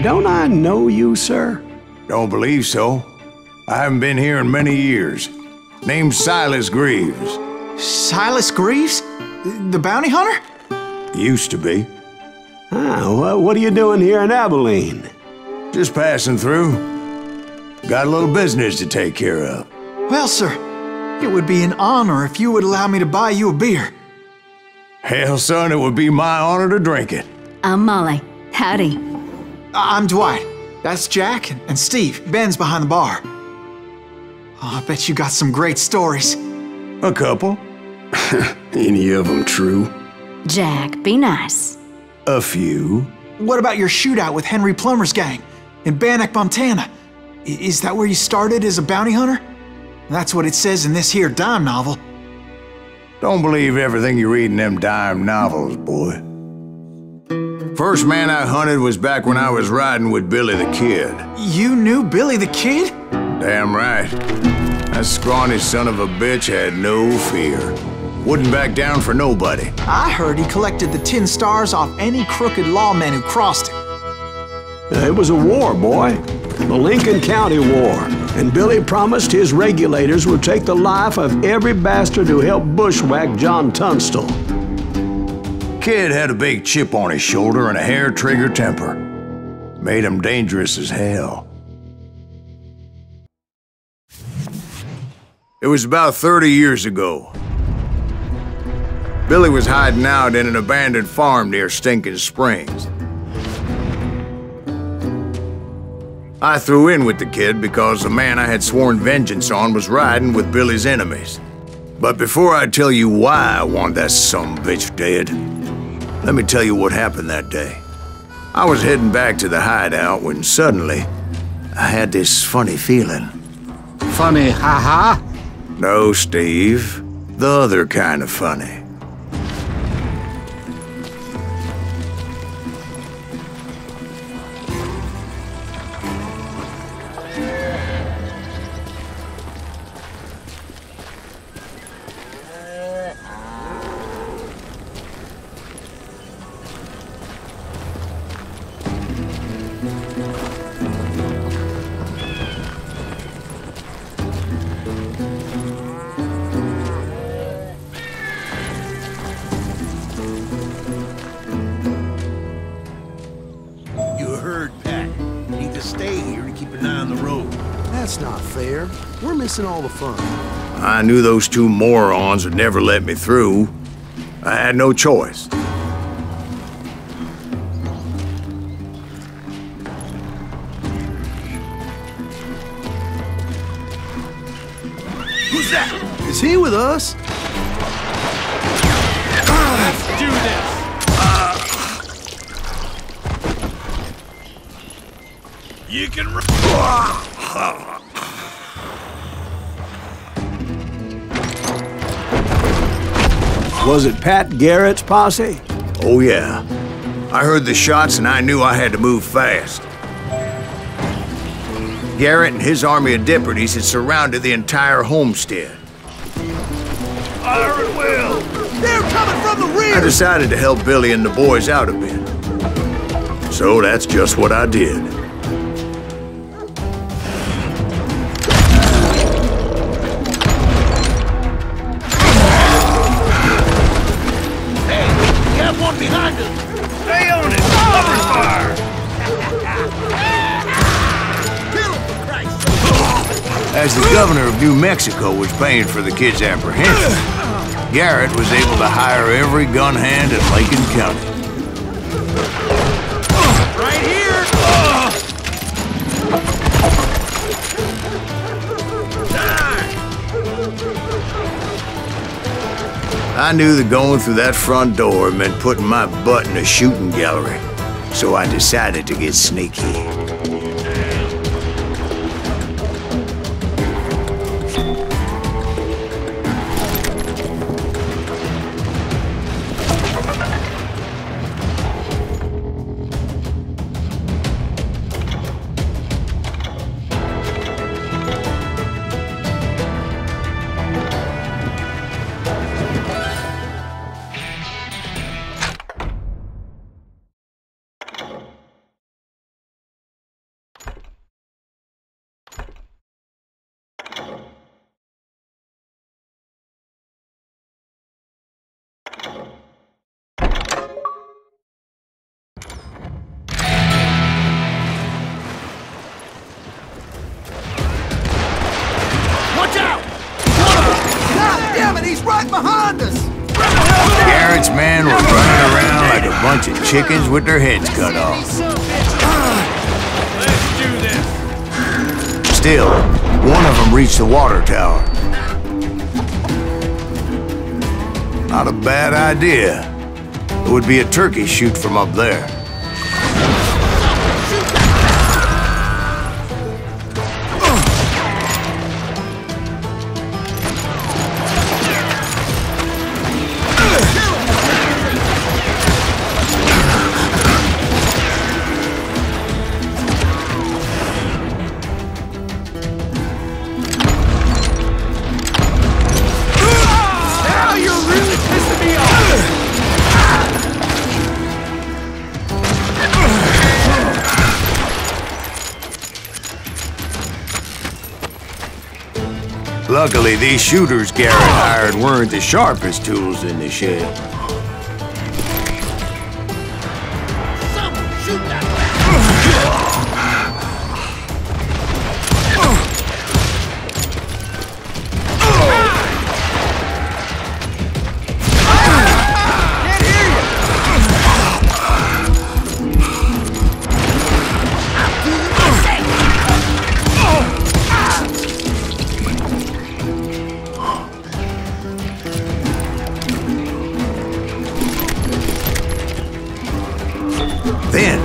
Don't I know you, sir? Don't believe so. I haven't been here in many years. Name's Silas Greaves. Silas Greaves? The bounty hunter? Used to be. Well, what are you doing here in Abilene? Just passing through. Got a little business to take care of. Well, sir, it would be an honor if you would allow me to buy you a beer. Hell, son, it would be my honor to drink it. I'm Molly. Howdy. I'm Dwight. That's Jack and Steve. Ben's behind the bar. Oh, I bet you got some great stories. A couple. Any of them true? Jack, be nice. A few. What about your shootout with Henry Plummer's gang in Bannock, Montana? Is that where you started as a bounty hunter? That's what it says in this here dime novel. Don't believe everything you read in them dime novels, boy. First man I hunted was back when I was riding with Billy the Kid. You knew Billy the Kid? Damn right. That scrawny son of a bitch had no fear. Wouldn't back down for nobody. I heard he collected the 10 stars off any crooked lawmen who crossed him. It was a war, boy. The Lincoln County War. And Billy promised his regulators would take the life of every bastard who helped bushwhack John Tunstall. Kid had a big chip on his shoulder and a hair-trigger temper. Made him dangerous as hell. It was about 30 years ago. Billy was hiding out in an abandoned farm near Stinking Springs. I threw in with the kid because the man I had sworn vengeance on was riding with Billy's enemies. But before I tell you why I want that sumbitch dead, let me tell you what happened that day. I was heading back to the hideout when suddenly I had this funny feeling. Funny, haha? No, Steve. The other kind of funny. That's not fair. We're missing all the fun. I knew those two morons would never let me through. I had no choice. Who's that? Is he with us? Let's do this! You can Was it Pat Garrett's posse? Oh yeah. I heard the shots and I knew I had to move fast. Garrett and his army of deputies had surrounded the entire homestead. fire at will! They're coming from the rear! I decided to help Billy and the boys out a bit. So that's just what I did. One behind us! Stay on it! Cover fire! Kill him, for Christ's sake! As the governor of New Mexico was paying for the kid's apprehension, Garrett was able to hire every gun hand in Lincoln County. Right here! I knew that going through that front door meant putting my butt in a shooting gallery, so I decided to get sneaky. Garrett's men were running around like a bunch of chickens with their heads cut off. Let's do this. Still, one of them reached the water tower. Not a bad idea. It would be a turkey shoot from up there. Luckily, these shooters Garrett hired weren't the sharpest tools in the shed. Someone shoot that Then,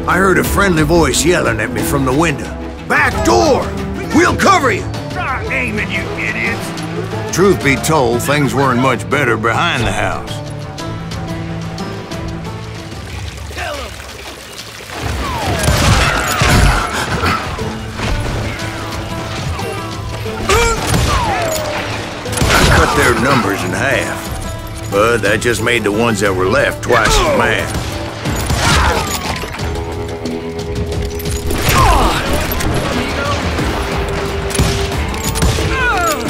I heard a friendly voice yelling at me from the window. "Back door! We'll cover you!" Try aiming, you idiots! Truth be told, things weren't much better behind the house. Kill him! I cut their numbers in half, but that just made the ones that were left twice as mad.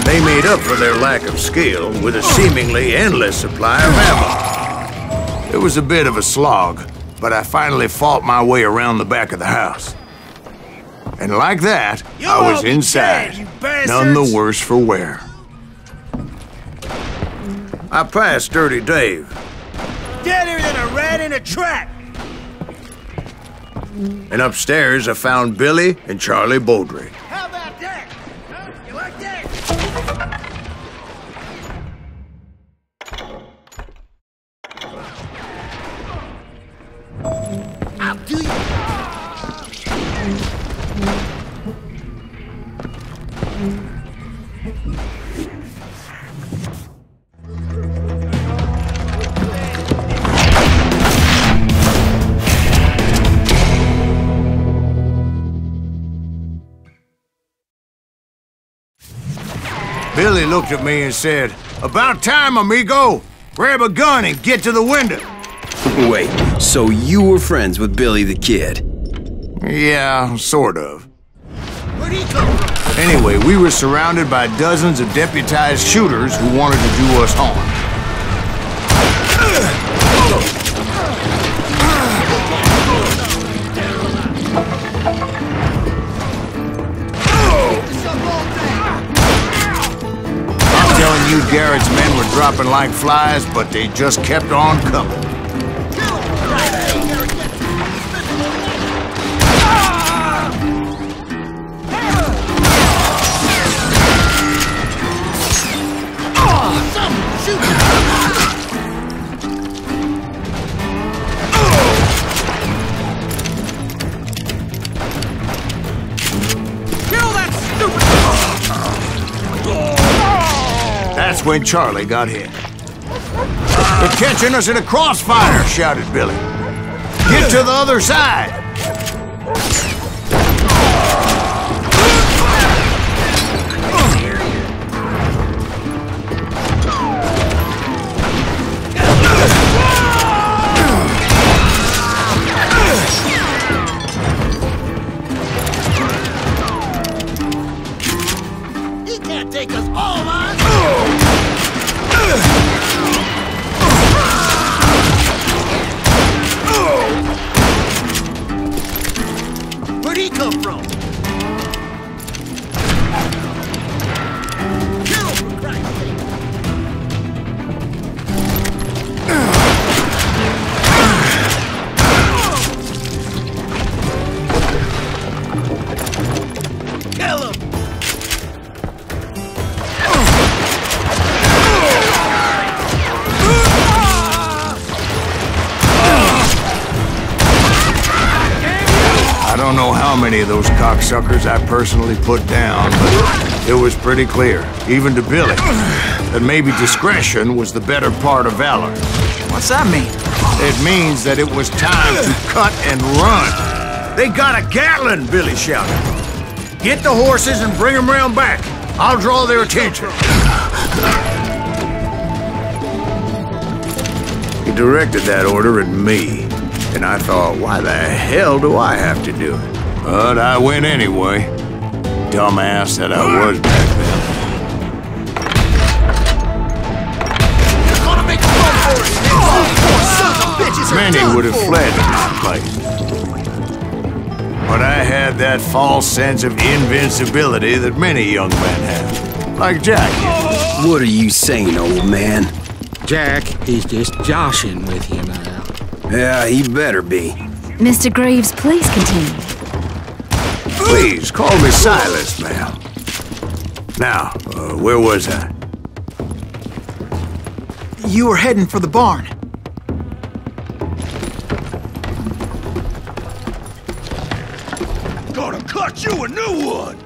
They made up for their lack of skill with a seemingly endless supply of ammo. It was a bit of a slog, but I finally fought my way around the back of the house. And like that, I was inside, none the worse for wear. I passed Dirty Dave. Deader than a rat in a trap! And upstairs I found Billy and Charlie Beaudry. How about that? Huh? You like that? I'll do you. Billy looked at me and said, "About time, amigo! Grab a gun and get to the window!" Wait, so you were friends with Billy the Kid? Yeah, sort of. Where'd he come from? Anyway, we were surrounded by dozens of deputized shooters who wanted to do us harm. I'm telling you, Garrett's men were dropping like flies, but they just kept on coming. That's when Charlie got hit. "They're catching us in a crossfire!" shouted Billy. "Get to the other side!" He can't take us all on! Where'd he come from? Kill him, for Christ's sake! don't know how many of those cocksuckers I personally put down, but it was pretty clear, even to Billy, that maybe discretion was the better part of valor. What's that mean? It means that it was time to cut and run. They got a Gatlin, Billy shouted. Get the horses and bring them round back. I'll draw their attention. He directed that order at me, and I thought, why the hell do I have to do it? But I went anyway. Dumbass that I was back then. Many would have fled in my place. But I had that false sense of invincibility that many young men have. Like Jack. What are you saying, old man? Jack, he's just joshing with you now. Yeah, he better be. Mr. Greaves, please continue. Please, call me Silas, ma'am. Now, where was I? You were heading for the barn. Gonna cut you a new one!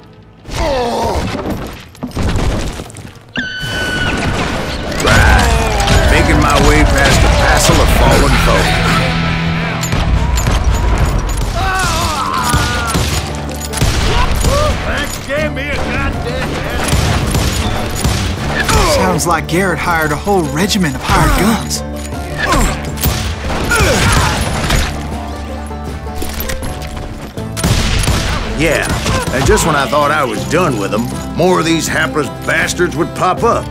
Right. Making my way past the passel of fallen foes. That gave me a goddamn headache. Sounds like Garrett hired a whole regiment of hired guns. Yeah, and just when I thought I was done with them, more of these hapless bastards would pop up.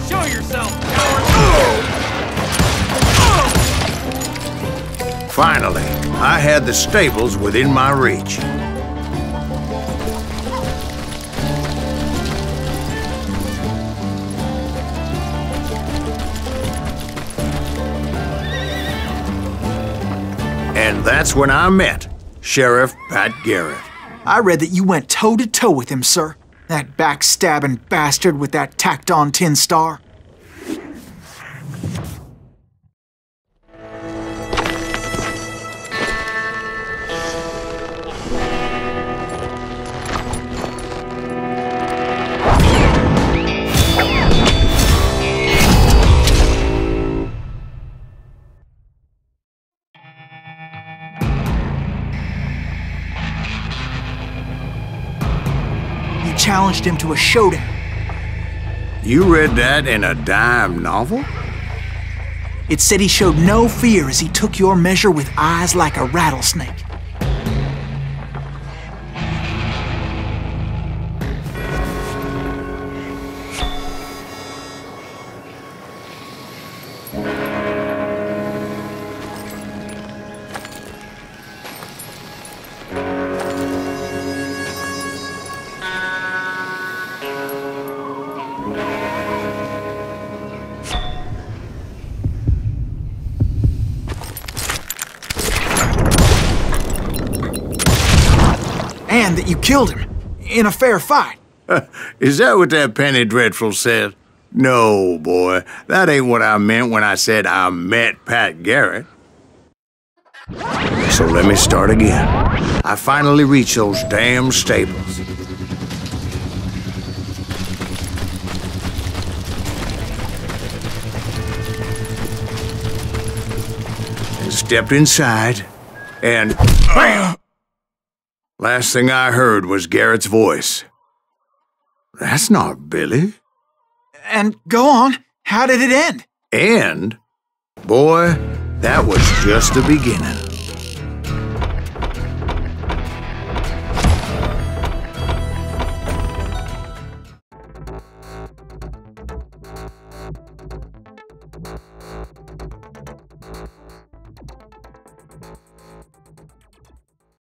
Show yourself, Finally, I had the stables within my reach. And that's when I met Sheriff Pat Garrett. I read that you went toe-to-toe with him, sir. That backstabbing bastard with that tacked-on tin star. Challenged him to a showdown. You read that in a dime novel? It said he showed no fear as he took your measure with eyes like a rattlesnake. And that you killed him in a fair fight. Is that what that Penny Dreadful said? No, boy. That ain't what I meant when I said I met Pat Garrett. So let me start again. I finally reached those damn stables. And stepped inside, and BAM! Last thing I heard was Garrett's voice. That's not Billy. And go on, how did it end? And, boy, that was just the beginning.